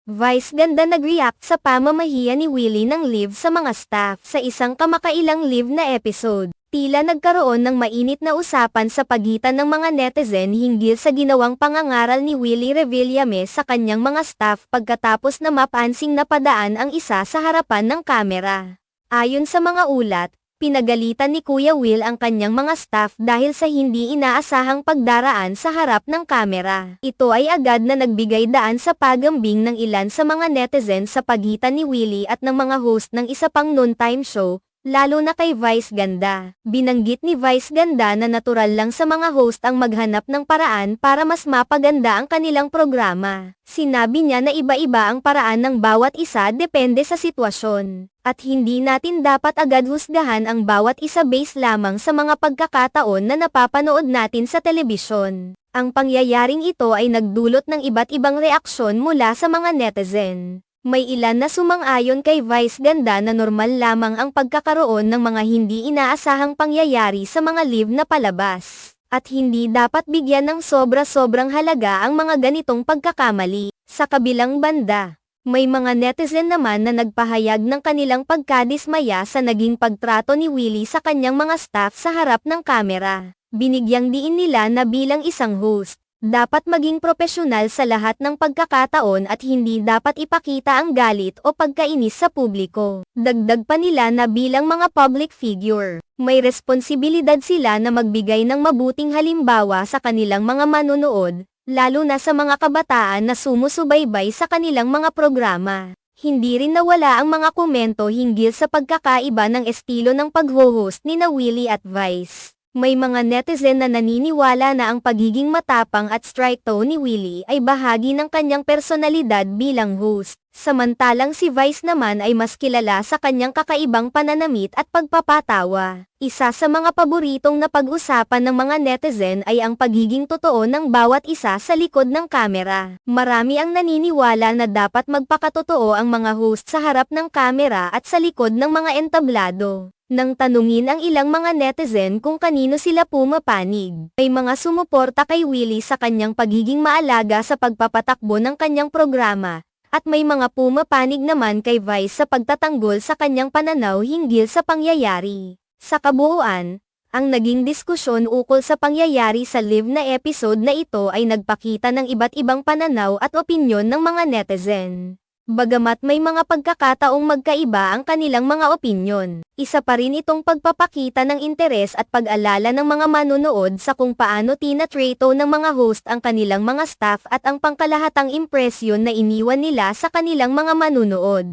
Vice ganda nag-react sa pamamahiya ni Willie ng leave sa mga staff sa isang kamakailang live na episode. Tila nagkaroon ng mainit na usapan sa pagitan ng mga netizen hinggil sa ginawang pangangaral ni Willie Revillame sa kanyang mga staff pagkatapos na mapansing napadaan ang isa sa harapan ng kamera. Ayon sa mga ulat, pinagalitan ni Kuya Will ang kanyang mga staff dahil sa hindi inaasahang pagdaraan sa harap ng kamera. Ito ay agad na nagbigay daan sa pagambing ng ilan sa mga netizen sa pagitan ni Willie at ng mga host ng isa pang noontime show, lalo na kay Vice Ganda. Binanggit ni Vice Ganda na natural lang sa mga host ang maghanap ng paraan para mas mapaganda ang kanilang programa. Sinabi niya na iba-iba ang paraan ng bawat isa depende sa sitwasyon. At hindi natin dapat agad husgahan ang bawat isa base lamang sa mga pagkakataon na napapanood natin sa telebisyon. Ang pangyayaring ito ay nagdulot ng iba't ibang reaksyon mula sa mga netizen. May ilan na sumang-ayon kay Vice Ganda na normal lamang ang pagkakaroon ng mga hindi inaasahang pangyayari sa mga live na palabas. At hindi dapat bigyan ng sobra-sobrang halaga ang mga ganitong pagkakamali. Sa kabilang banda, may mga netizen naman na nagpahayag ng kanilang pagkadismaya sa naging pagtrato ni Willie sa kanyang mga staff sa harap ng kamera. Binigyang diin nila na bilang isang host, dapat maging propesyonal sa lahat ng pagkakataon at hindi dapat ipakita ang galit o pagkainis sa publiko. Dagdag pa nila na bilang mga public figure, may responsibilidad sila na magbigay ng mabuting halimbawa sa kanilang mga manonood, lalo na sa mga kabataan na sumusubaybay sa kanilang mga programa. Hindi rin nawala ang mga komento hinggil sa pagkakaiba ng estilo ng pag-host ni na Willie at Vice. May mga netizen na naniniwala na ang pagiging matapang at stricto ni Willie ay bahagi ng kanyang personalidad bilang host. Samantalang si Vice naman ay mas kilala sa kanyang kakaibang pananamit at pagpapatawa. Isa sa mga paboritong na pag-usapan ng mga netizen ay ang pagiging totoo ng bawat isa sa likod ng kamera. Marami ang naniniwala na dapat magpakatotoo ang mga host sa harap ng kamera at sa likod ng mga entablado. Nang tanungin ang ilang mga netizen kung kanino sila pumapanig, may mga sumuporta kay Willie sa kanyang pagiging maalaga sa pagpapatakbo ng kanyang programa, at may mga pumapanig naman kay Vice sa pagtatanggol sa kanyang pananaw hinggil sa pangyayari. Sa kabuuan, ang naging diskusyon ukol sa pangyayari sa live na episode na ito ay nagpakita ng iba't ibang pananaw at opinyon ng mga netizen. Bagamat may mga pagkakataong magkaiba ang kanilang mga opinyon, isa pa rin itong pagpapakita ng interes at pag-alala ng mga manunood sa kung paano tinatrato ng mga host ang kanilang mga staff at ang pangkalahatang impresyon na iniwan nila sa kanilang mga manunood.